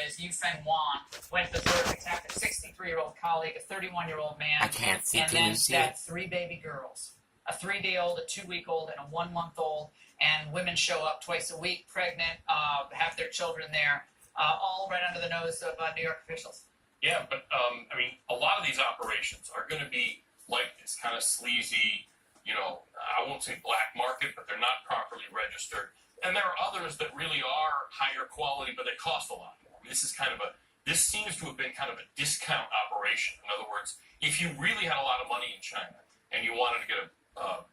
As Yufeng Wan went to the third attack a 63-year-old colleague, a 31-year-old man, I can't see. and then had 3 baby girls, a 3-day-old, a 2-week-old, and a 1-month-old. And women show up twice a week, pregnant, have their children there, all right under the nose of New York officials. Yeah, but I mean, a lot of these operations are going to be like this kind of sleazy, I won't say black market, but they're not properly registered. And there are others that really are higher quality, but they cost a lot more. I mean, this seems to have been kind of a discount operation. In other words, if you really had a lot of money in China and you wanted to get a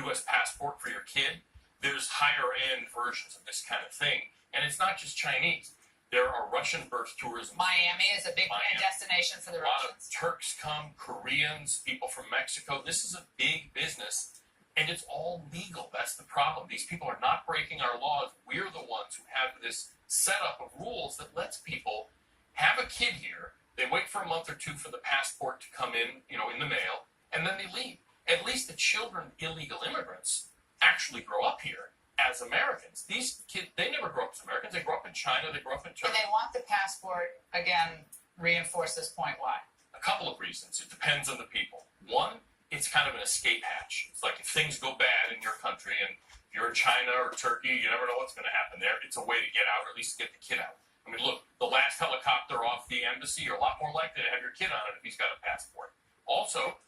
U.S. passport for your kid, there's higher end versions of this kind of thing. And it's not just Chinese. There are Russian birth tourism. Miami is a big destination for the Russians. A lot of Turks come, Koreans, people from Mexico. This is a big business. And it's all legal. That's the problem. These people are not breaking our laws. We're the ones who have this setup of rules that lets people have a kid here. They wait for a month or two for the passport to come in, in the mail, and then they leave. At least the children, illegal immigrants, actually grow up here as Americans. These kids, they never grow up as Americans. They grow up in China. They grow up in Turkey. And they want the passport, again, reinforce this point. Why? A couple of reasons. It depends on the people. One, it's kind of an escape hatch. It's like if things go bad in your country and you're in China or Turkey, you never know what's going to happen there. It's a way to get out, or at least get the kid out. I mean, look, the last helicopter off the embassy, you're a lot more likely to have your kid on it if he's got a passport. Also,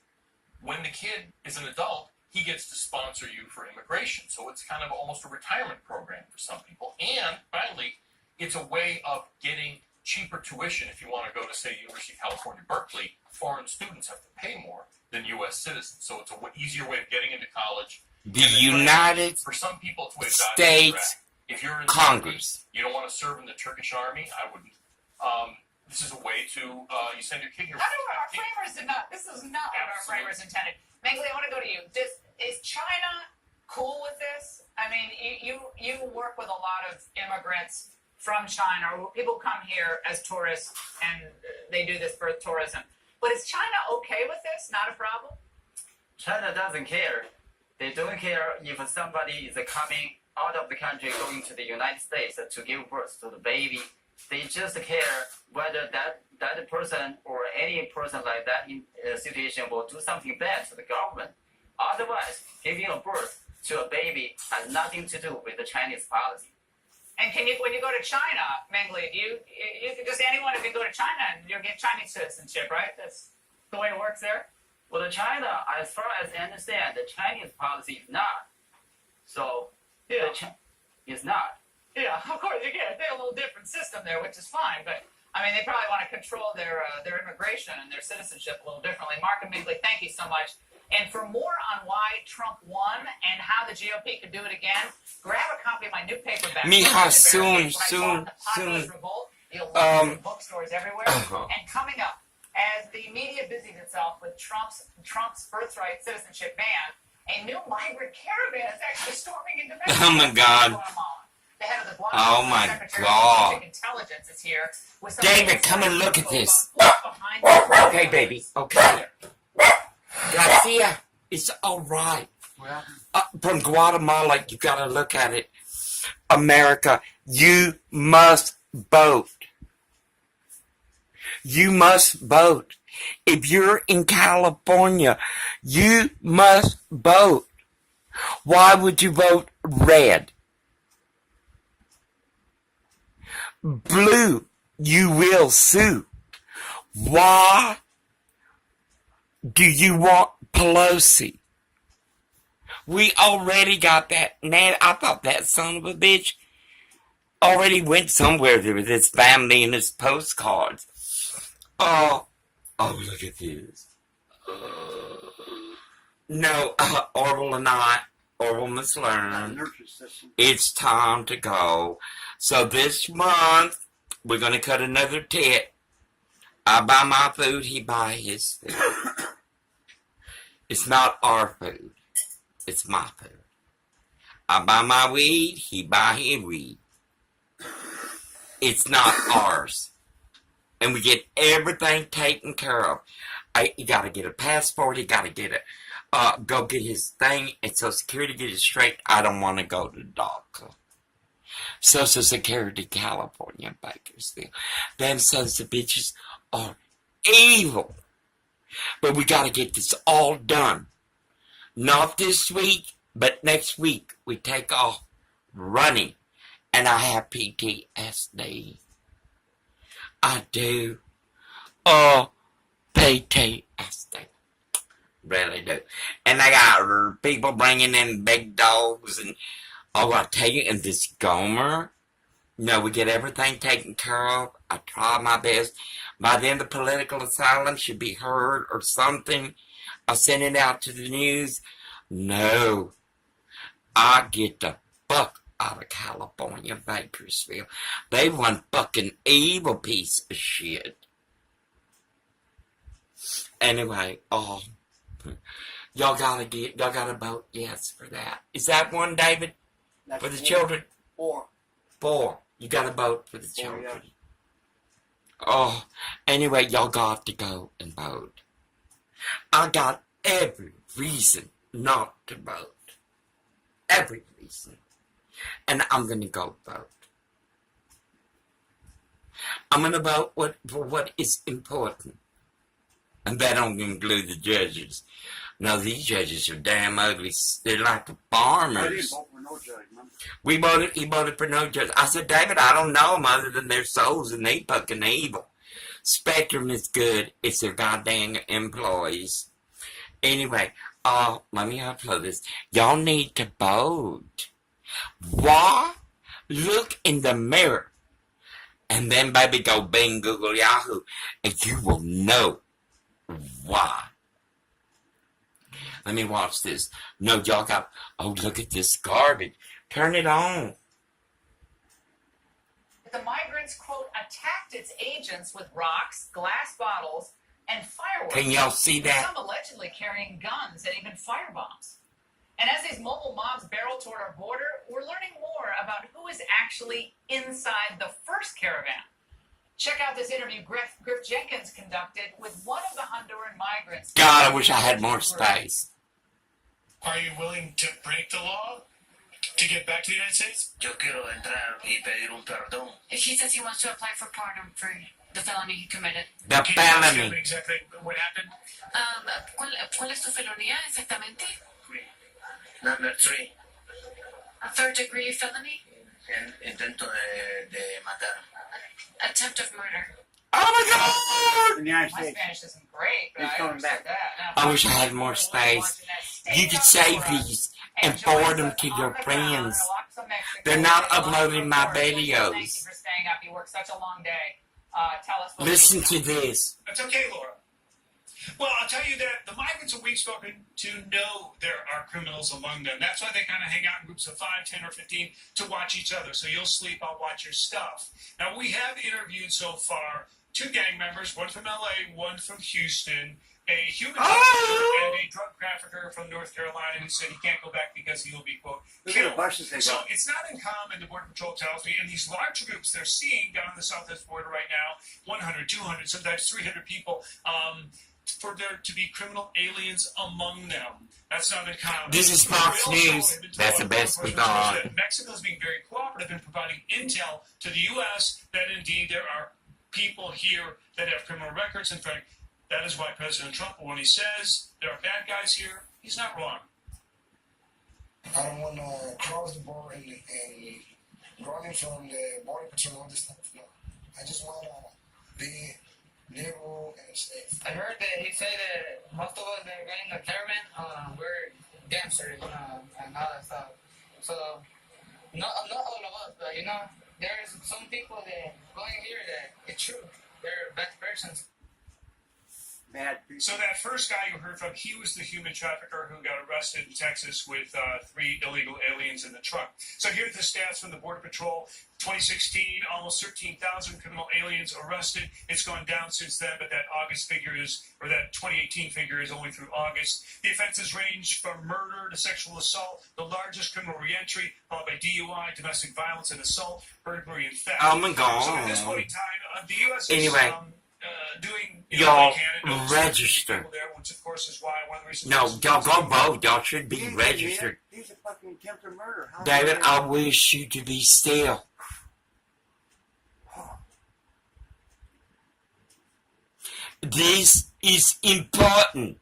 when the kid is an adult, he gets to sponsor you for immigration. So it's kind of almost a retirement program for some people. And finally, it's a way of getting cheaper tuition. If you want to go to, say, University of California, Berkeley, foreign students have to pay more than U.S. citizens. So it's an easier way of getting into college. The United for some people, it's a way of States if you're in Congress. Turkey, you don't want to serve in the Turkish army. I wouldn't. This is a way to you send your kid here. How do our framers did not? This is not what our framers intended. Mengele, I want to go to you. Is China cool with this? I mean, you work with a lot of immigrants from China, or people come here as tourists, and they do this for tourism. But is China okay with this? Not a problem? China doesn't care. They don't care if somebody is coming out of the country going to the United States to give birth to the baby. They just care whether that person or any person like that in a situation will do something bad to the government. Otherwise, giving a birth to a baby has nothing to do with the Chinese policy. And when you go to China, Mengele, you just anyone can go to China and you'll get Chinese citizenship, right? That's the way it works there? Well, China, as far as I understand, the Chinese policy is not. So, yeah, it's not. Yeah, of course, they have a little different system there, which is fine, but I mean, they probably want to control their immigration and their citizenship a little differently. Mark and Mengele, thank you so much. And for more on why Trump won and how the GOP could do it again, grab a copy of my new paperback. Soon. Revolt. You'll look in bookstores everywhere. And coming up, as the media busies itself with Trump's birthright citizenship ban, a new migrant caravan is actually storming into Mexico. Oh my God. The head of the Oh my Secretary God. of Intelligence is here. With David, come and look at this. Behind Okay, baby. Okay. Garcia, it's all right. From Guatemala, you got to look at it. America, you must vote. You must vote. If you're in California, you must vote. Why would you vote red? Blue, you will sue. Why do you want Pelosi? We already got that. Man, I thought that son of a bitch already went somewhere with his family and his postcards. Oh, look at this. No, Orville and I, Orville must learn. It's time to go. So this month, we're going to cut another tit. I buy my food, he buy his food. It's not our food. It's my food. I buy my weed, he buy his weed. It's not ours. And we get everything taken care of. You got to get a passport, you got to get go get his thing, and Social Security, get it straight. I don't want to go to the doctor. Social Security, California, Bakersfield. Them sons of bitches are evil. But we gotta get this all done. Not this week, but next week we take off running. And I have PTSD. I do. Oh, PTSD. Really do. And I got people bringing in big dogs and I tell you, and this Gomer, we get everything taken care of. I try my best. By then the political asylum should be heard or something. I send it out to the news. No. I get the fuck out of California, Bakersfield. They one fucking evil piece of shit. Anyway, y'all gotta vote yes for that. Is that one, David? That's For the 4. children? 4. 4. You gotta vote for the 4, children. yeah. Anyway, y'all got to go and vote. I got every reason not to vote. Every reason. And I'm gonna go vote. I'm gonna vote for what is important. And that don't include the judges. No, these judges are damn ugly. They're like the I didn't farmers. vote for no judge, man. He voted for no judge. I said, David, I don't know them other than their souls and they fucking evil. Spectrum is good. It's their goddamn employees. Anyway, let me upload this. Y'all need to vote. Why? Look in the mirror. And then baby go Bing, Google, Yahoo. And you will know why. Let me watch this. No, y'all got, look at this garbage. Turn it on. The migrants, quote, attacked its agents with rocks, glass bottles, and fireworks. Can y'all see that? Some allegedly carrying guns and even firebombs. And as these mobile mobs barrel toward our border, we're learning more about who is actually inside the first caravan. Check out this interview Griff Jenkins conducted with one of the Honduran migrants. God, I wish I had more space. Are you willing to break the law to get back to the United States? Yo quiero entrar y pedir un perdón. He says he wants to apply for pardon for the felony he committed. The Can you tell me felony. exactly what happened? ¿Cuál es tu felonía exactamente? Number 3. A third degree felony? Intento de matar. Attempt of murder. Oh my In the United My States. Spanish isn't great, but He's I coming understood back. that. I wish I had more space. You could save these and forward them to your friends. They're not uploading my Thank you videos. for staying up. You worked such a long day. Tell us what Listen to this. That's okay, Laura. Well, I'll tell you that the migrants that we've spoken to know there are criminals among them. That's why they kind of hang out in groups of 5, 10, or 15 to watch each other. So you'll sleep, I'll watch your stuff. Now, we have interviewed so far 2 gang members, one from LA, one from Houston, a human trafficker and a drug trafficker from North Carolina who said he can't go back because he will be, quote, Look at the killed. buses they So got. it's not uncommon, the Border Patrol tells me, and these large groups they're seeing down on the southwest border right now, 100, 200, sometimes 300 people, for there to be criminal aliens among them. That's not uncommon. This is Fox We also News. have been told That's the by best we enforcement officials got. that Mexico is being very cooperative in providing intel to the U.S. that indeed there are people here that have criminal records. In fact, that is why President Trump, when he says there are bad guys here, he's not wrong. I don't want to cross the border and running from the border patrol, all this stuff. No, I just want to be legal and safe. I heard that he said that most of us that are getting a caravan, we're gangsters, and all that stuff. So, not all of us, but there's some people that going here that it's true. They're bad persons. Bad people. So that first guy you heard from, he was the human trafficker who got arrested in Texas with 3 illegal aliens in the truck. So here are the stats from the Border Patrol. 2016, almost 13,000 criminal aliens arrested. It's gone down since then, but that August figure is, or that 2018 figure is only through August. The offenses range from murder to sexual assault, the largest criminal reentry, followed by DUI, domestic violence and assault, burglary and theft. Oh my So at this God. point in time, the U.S. Anyway. is doing Y'all Canada, register. people there, which of course is why one of the reasons. No, y'all go vote. Y'all should be He ain't registered. dead. He's a fucking attempted murder. How David, dare I wish you to be still. This is important.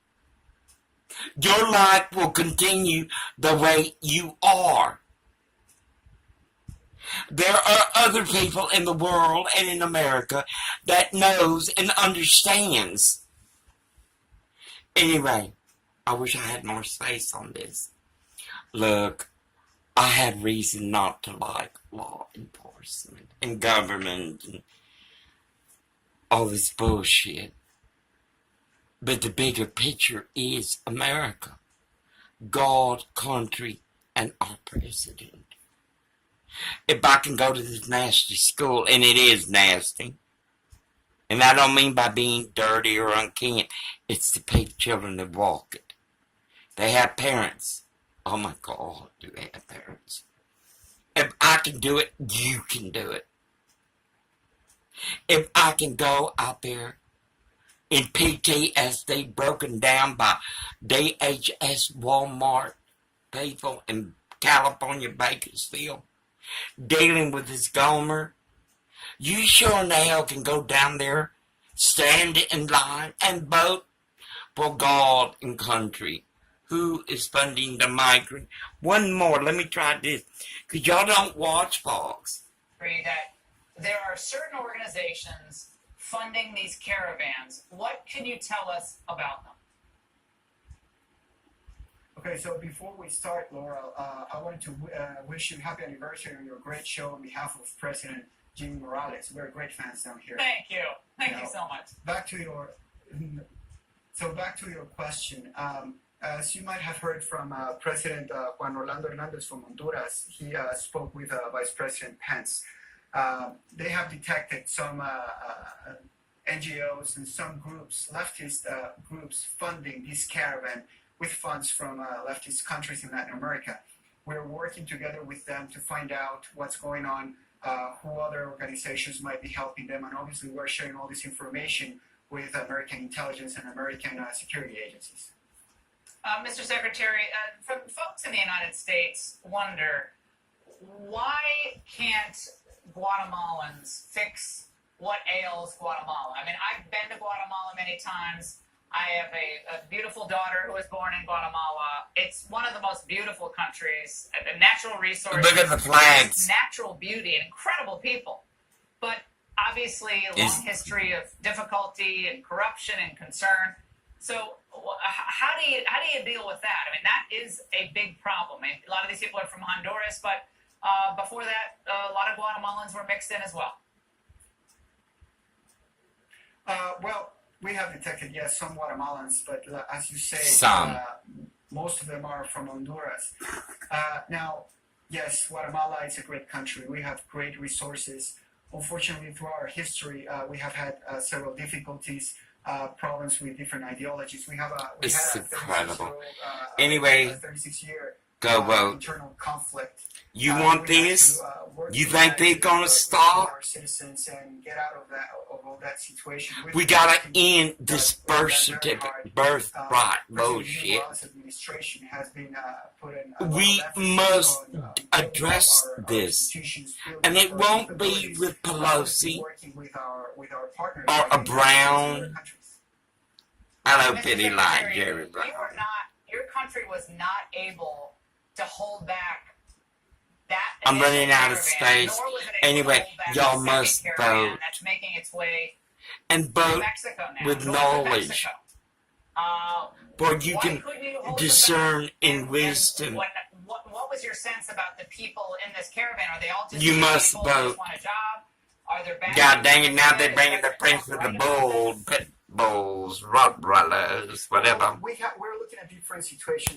Your life will continue the way you are. There are other people in the world and in America that knows and understands. Anyway, I wish I had more space on this. Look, I have reason not to like law enforcement and government and all this bullshit. But the bigger picture is America, God, country, and our president. If I can go to this nasty school, and it is nasty, and I don't mean by being dirty or unkempt, it's the paid children that walk it. They have parents. Oh my God, do they have parents? If I can do it, you can do it. If I can go out there in PTSD broken down by DHS, Walmart, people in California, Bakersfield, dealing with this Gomer, you sure in the hell can go down there, stand in line, and vote for God and country. Who is funding the migrant? One more, let me try this, because y'all don't watch Fox. That there are certain organizations funding these caravans. What can you tell us about them? Okay, so before we start, Laura, I wanted to wish you happy anniversary on your great show on behalf of President Jimmy Morales. We're great fans down here. Thank you. Thank you so much. Back to your question. As you might have heard from President Juan Orlando Hernandez from Honduras, he spoke with Vice President Pence. They have detected some NGOs and some groups, leftist groups, funding this caravan with funds from leftist countries in Latin America. We're working together with them to find out what's going on, who other organizations might be helping them, and obviously we're sharing all this information with American intelligence and American security agencies. Mr. Secretary, folks in the United States wonder, why can't Guatemalans fix what ails Guatemala? I mean, I've been to Guatemala many times. I have a beautiful daughter who was born in Guatemala. It's one of the most beautiful countries. The natural resources. Look at the flags. Natural beauty and incredible people. But obviously a long history of difficulty and corruption and concern. So how do you deal with that? I mean, that is a big problem. I mean, a lot of these people are from Honduras, but before that, a lot of Guatemalans were mixed in as well. Well, we have detected, yes, some Guatemalans, but as you say, most of them are from Honduras. Now, yes, Guatemala is a great country. We have great resources. Unfortunately, through our history, we have had several difficulties, problems with different ideologies. We had a incredible. Anyway, 36-year go vote. Internal conflict. You want this? You think they're gonna stop? Our citizens and get out of that situation. We gotta end this birth certificate, birthright bullshit. Administration has been we must address this, and it won't be with Pelosi or a Brown. I know Pity like Jerry Brown. Your country was not able to hold back that. I'm running out of space. Anyway, y'all must vote. That's making its way and vote Mexico now, with knowledge. For you can discern in wisdom. What was your sense about the people in this caravan? Are they all just you must people vote. Just want a job? Are there God dang it, now they're bringing the prince of the bull, pit bulls, Rottweilers, whatever. We're looking at different situations.